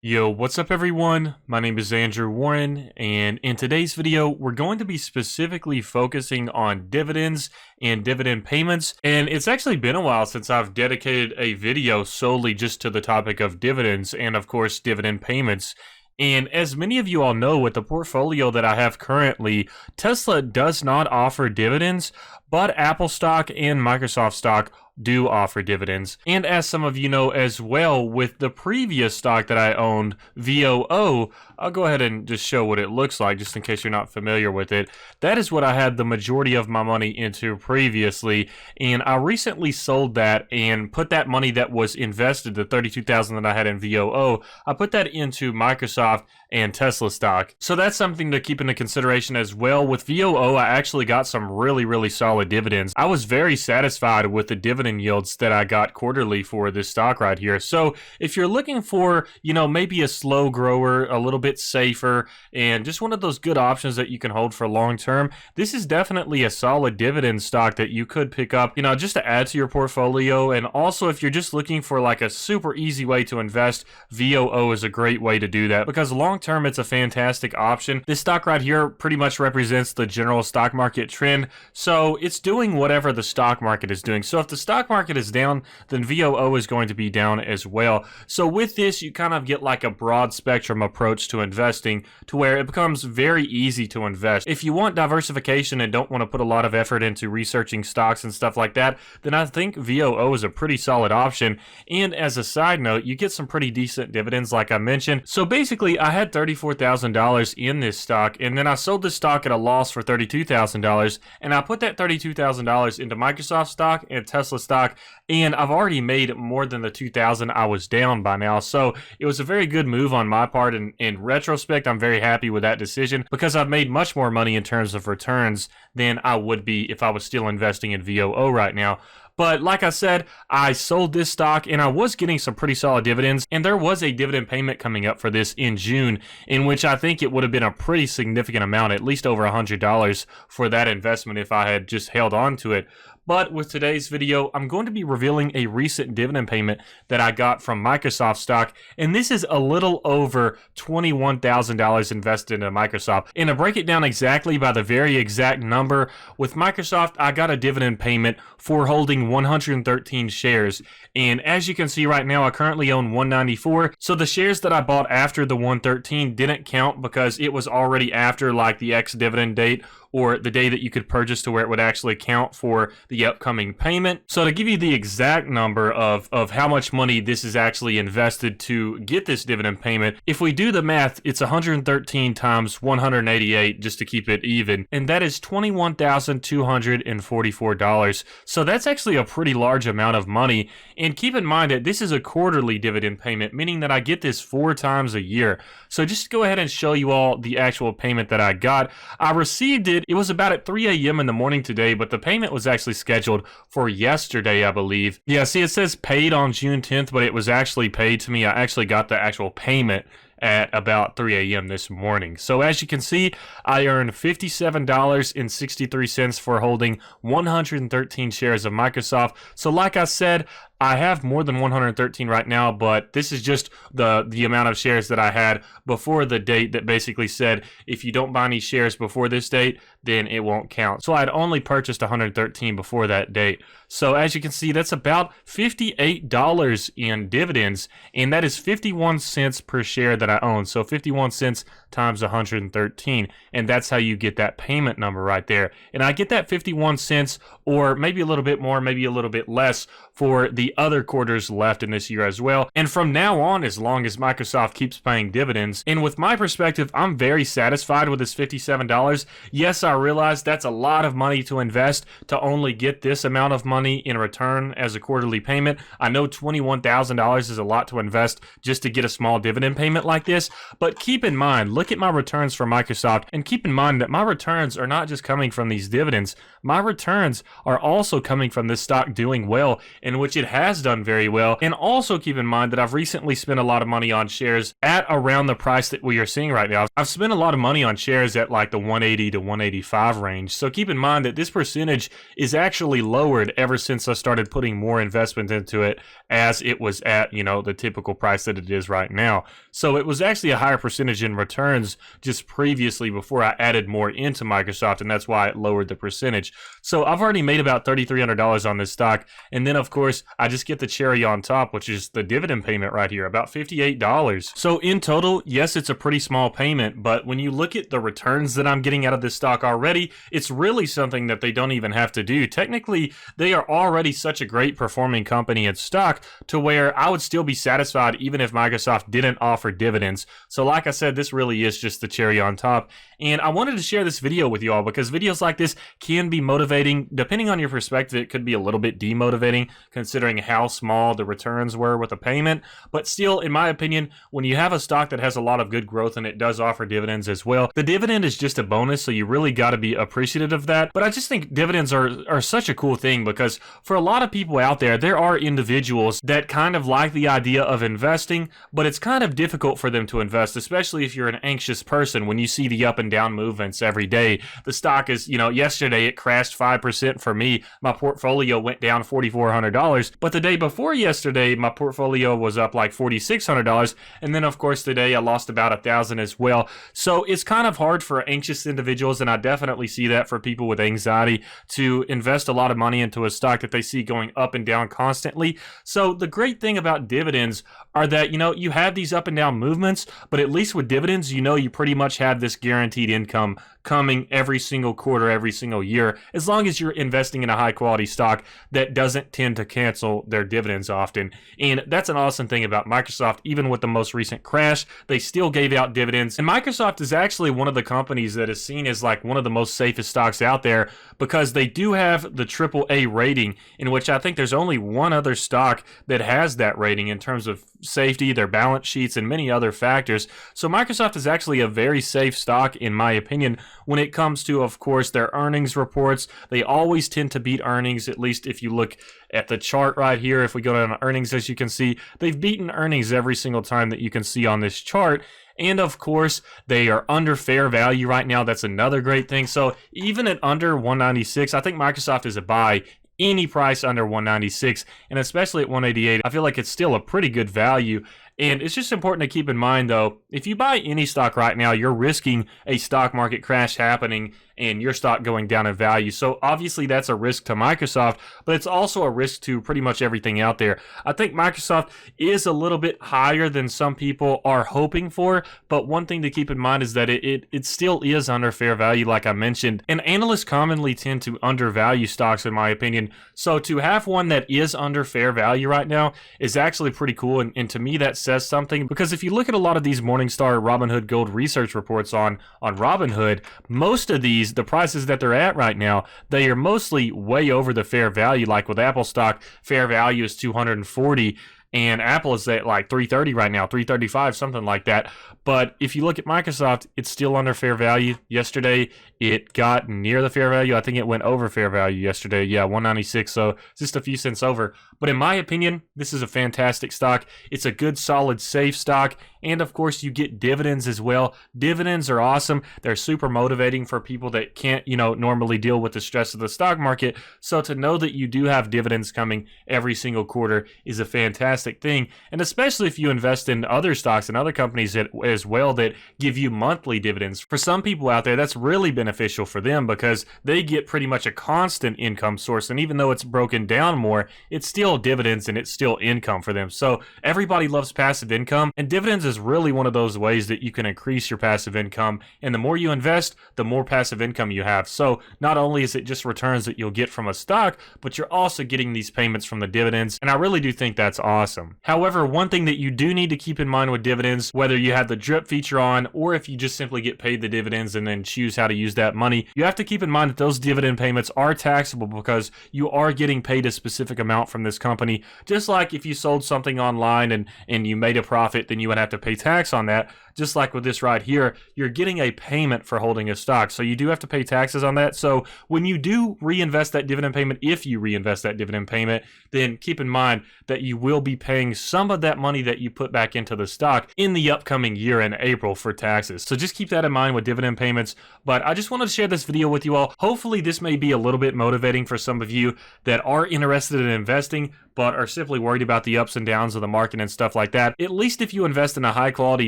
Yo, what's up everyone? My name is Andrew Warren, and in today's video, we're going to be specifically focusing on dividends and dividend payments. And it's actually been a while since I've dedicated a video solely just to the topic of dividends and of course dividend payments. And as many of you all know, with the portfolio that I have currently, Tesla does not offer dividends, but Apple stock and Microsoft stock do offer dividends. And as some of you know as well, with the previous stock that I owned, VOO, I'll go ahead and just show what it looks like just in case you're not familiar with it. That is what I had the majority of my money into previously, and I recently sold that and put that money that was invested, the $32,000 that I had in VOO, I put that into Microsoft and Tesla stock. So that's something to keep into consideration as well. With VOO, I actually got some really solid dividends. I was very satisfied with the dividend yields that I got quarterly for this stock right here. So if you're looking for, maybe a slow grower, a little bit safer, and just one of those good options that you can hold for long term, this is definitely a solid dividend stock that you could pick up, just to add to your portfolio. And also, if you're just looking for like a super easy way to invest, VOO is a great way to do that because long term it's a fantastic option. This stock right here pretty much represents the general stock market trend, so it's doing whatever the stock market is doing. So if the stock market is down, then VOO is going to be down as well. So with this, you kind of get like a broad spectrum approach to investing to where it becomes very easy to invest. If you want diversification and don't want to put a lot of effort into researching stocks and stuff like that, then I think VOO is a pretty solid option. And as a side note, you get some pretty decent dividends like I mentioned. So basically, I had $34,000 in this stock, and then I sold this stock at a loss for $32,000, and I put that $32,000 into Microsoft stock and Tesla stock, and I've already made more than the $2,000 I was down by now. So it was a very good move on my part, and in retrospect, I'm very happy with that decision because I've made much more money in terms of returns than I would be if I was still investing in VOO right now. But like I said, I sold this stock and I was getting some pretty solid dividends, and there was a dividend payment coming up for this in June, in which I think it would have been a pretty significant amount, at least over $100 for that investment if I had just held on to it. But with today's video, I'm going to be revealing a recent dividend payment that I got from Microsoft stock, and this is a little over $21,000 invested in Microsoft. And to break it down exactly by the very exact number, with Microsoft, I got a dividend payment for holding 113 shares. And as you can see right now, I currently own 194. So the shares that I bought after the 113 didn't count because it was already after like the ex-dividend date, or the day that you could purchase to where it would actually count for the upcoming payment. So to give you the exact number of how much money this is actually invested to get this dividend payment, if we do the math, it's 113 times 188 just to keep it even, and that is $21,244. So that's actually a pretty large amount of money. And keep in mind that this is a quarterly dividend payment, meaning that I get this 4 times a year. So just to go ahead and show you all the actual payment that I got, I received it. It was about at 3 a.m. in the morning today, but the payment was actually scheduled for yesterday, I believe. Yeah, see, it says paid on June 10th, but it was actually paid to me. I actually got the actual payment at about 3 a.m. this morning. So as you can see, I earned $57.63 for holding 113 shares of Microsoft. So like I said, I have more than 113 right now, but this is just the amount of shares that I had before the date that basically said if you don't buy any shares before this date, then it won't count. So I'd only purchased 113 before that date. So as you can see, that's about $58 in dividends, and that is 51 cents per share that I own. So 51 cents times 113, and that's how you get that payment number right there. And I get that 51 cents, or maybe a little bit more, maybe a little bit less, for the other quarters left in this year as well. And from now on, as long as Microsoft keeps paying dividends, and with my perspective, I'm very satisfied with this $57. Yes, I realize that's a lot of money to invest to only get this amount of money in return as a quarterly payment. I know $21,000 is a lot to invest just to get a small dividend payment like this, but keep in mind, look at my returns for Microsoft, and keep in mind that my returns are not just coming from these dividends. My returns are also coming from this stock doing well, in which it has has done very well. And also keep in mind that I've recently spent a lot of money on shares at around the price that we are seeing right now. I've spent a lot of money on shares at like the 180 to 185 range. So keep in mind that this percentage is actually lowered ever since I started putting more investment into it, as it was at, the typical price that it is right now. So it was actually a higher percentage in returns just previously before I added more into Microsoft, and that's why it lowered the percentage. So I've already made about $3,300 on this stock, and then of course I just get the cherry on top, which is the dividend payment right here, about $58. So in total, yes, it's a pretty small payment, but when you look at the returns that I'm getting out of this stock already, it's really something that they don't even have to do. Technically, they are already such a great performing company and stock to where I would still be satisfied even if Microsoft didn't offer dividends. So like I said, this really is just the cherry on top. And I wanted to share this video with you all because videos like this can be motivating. Depending on your perspective, it could be a little bit demotivating considering how small the returns were with a payment. But still, in my opinion, when you have a stock that has a lot of good growth and it does offer dividends as well, the dividend is just a bonus, so you really got to be appreciative of that. But I just think dividends are such a cool thing because for a lot of people out there are individuals that kind of like the idea of investing, but it's kind of difficult for them to invest, especially if you're an anxious person when you see the up and down movements every day. The stock is, yesterday it crashed 5% for me. My portfolio went down $4,400, but the day before yesterday, my portfolio was up like $4,600, and then of course today I lost about $1,000 as well. So it's kind of hard for anxious individuals, and I definitely see that for people with anxiety, to invest a lot of money into a stock that they see going up and down constantly. So the great thing about dividends are that, you have these up and down movements, but at least with dividends, you pretty much have this guaranteed income coming every single quarter, every single year, as long as you're investing in a high quality stock that doesn't tend to cancel their dividends often. And that's an awesome thing about Microsoft. Even with the most recent crash, they still gave out dividends. And Microsoft is actually one of the companies that is seen as like one of the most safest stocks out there because they do have the AAA rating, in which I think there's only one other stock that has that rating in terms of safety, their balance sheets, and many other factors. So Microsoft is actually a very safe stock, in my opinion, when it comes to, of course, their earnings reports. They always tend to beat earnings, at least if you look at the chart right here. If we go down to earnings, as you can see, they've beaten earnings every single time that you can see on this chart. And of course, they are under fair value right now. That's another great thing. So even at under 196, I think Microsoft is a buy any price under 196, and especially at 188, I feel like it's still a pretty good value. And it's just important to keep in mind, though, if you buy any stock right now, you're risking a stock market crash happening and your stock going down in value. So obviously that's a risk to Microsoft, but it's also a risk to pretty much everything out there. I think Microsoft is a little bit higher than some people are hoping for, but one thing to keep in mind is that it still is under fair value, like I mentioned. And analysts commonly tend to undervalue stocks, in my opinion. So to have one that is under fair value right now is actually pretty cool, and to me that says something, because if you look at a lot of these Morningstar Robinhood Gold research reports on Robinhood, most of these, the prices that they're at right now, they are mostly way over the fair value. Like with Apple stock, fair value is 240, and Apple is at like 330 right now, 335, something like that. But if you look at Microsoft, it's still under fair value. Yesterday, it got near the fair value. I think it went over fair value yesterday. Yeah, 196, so just a few cents over. But in my opinion, this is a fantastic stock. It's a good, solid, safe stock. And of course, you get dividends as well. Dividends are awesome. They're super motivating for people that can't, normally deal with the stress of the stock market. So to know that you do have dividends coming every single quarter is a fantastic thing. And especially if you invest in other stocks and other companies as well that give you monthly dividends. For some people out there, that's really beneficial for them because they get pretty much a constant income source. And even though it's broken down more, it's still dividends and it's still income for them. So everybody loves passive income, and dividends is really one of those ways that you can increase your passive income. And the more you invest, the more passive income you have. So not only is it just returns that you'll get from a stock, but you're also getting these payments from the dividends. And I really do think that's awesome. However, one thing that you do need to keep in mind with dividends, whether you have the drip feature on or if you just simply get paid the dividends and then choose how to use that money, you have to keep in mind that those dividend payments are taxable because you are getting paid a specific amount from this this company. Just like if you sold something online and you made a profit, then you would have to pay tax on that. Just like with this right here, you're getting a payment for holding a stock. So you do have to pay taxes on that. So when you do reinvest that dividend payment, if you reinvest that dividend payment, then keep in mind that you will be paying some of that money that you put back into the stock in the upcoming year in April for taxes. So just keep that in mind with dividend payments. But I just wanted to share this video with you all. Hopefully this may be a little bit motivating for some of you that are interested in investing but are simply worried about the ups and downs of the market and stuff like that. At least if you invest in a high quality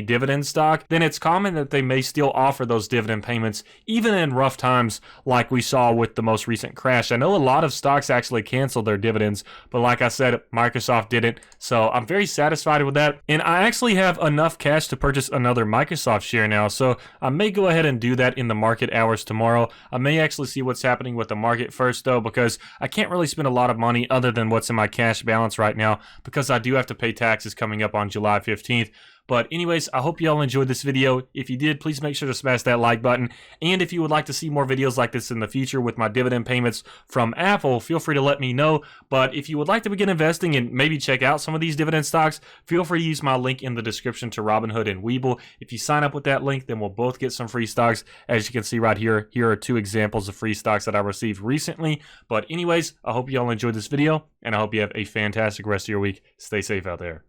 dividend stock, then it's common that they may still offer those dividend payments even in rough times like we saw with the most recent crash. I know a lot of stocks actually canceled their dividends, but like I said, Microsoft didn't. So I'm very satisfied with that. And I actually have enough cash to purchase another Microsoft share now. So I may go ahead and do that in the market hours tomorrow. I may actually see what's happening with the market first though, because I can't really spend a lot of money other than what's in my cash balance right now, because I do have to pay taxes coming up on July 15th. But anyways, I hope you all enjoyed this video. If you did, please make sure to smash that like button. And if you would like to see more videos like this in the future with my dividend payments from Apple, feel free to let me know. But if you would like to begin investing and maybe check out some of these dividend stocks, feel free to use my link in the description to Robinhood and Webull. If you sign up with that link, then we'll both get some free stocks. As you can see right here, here are 2 examples of free stocks that I received recently. But anyways, I hope you all enjoyed this video, and I hope you have a fantastic rest of your week. Stay safe out there.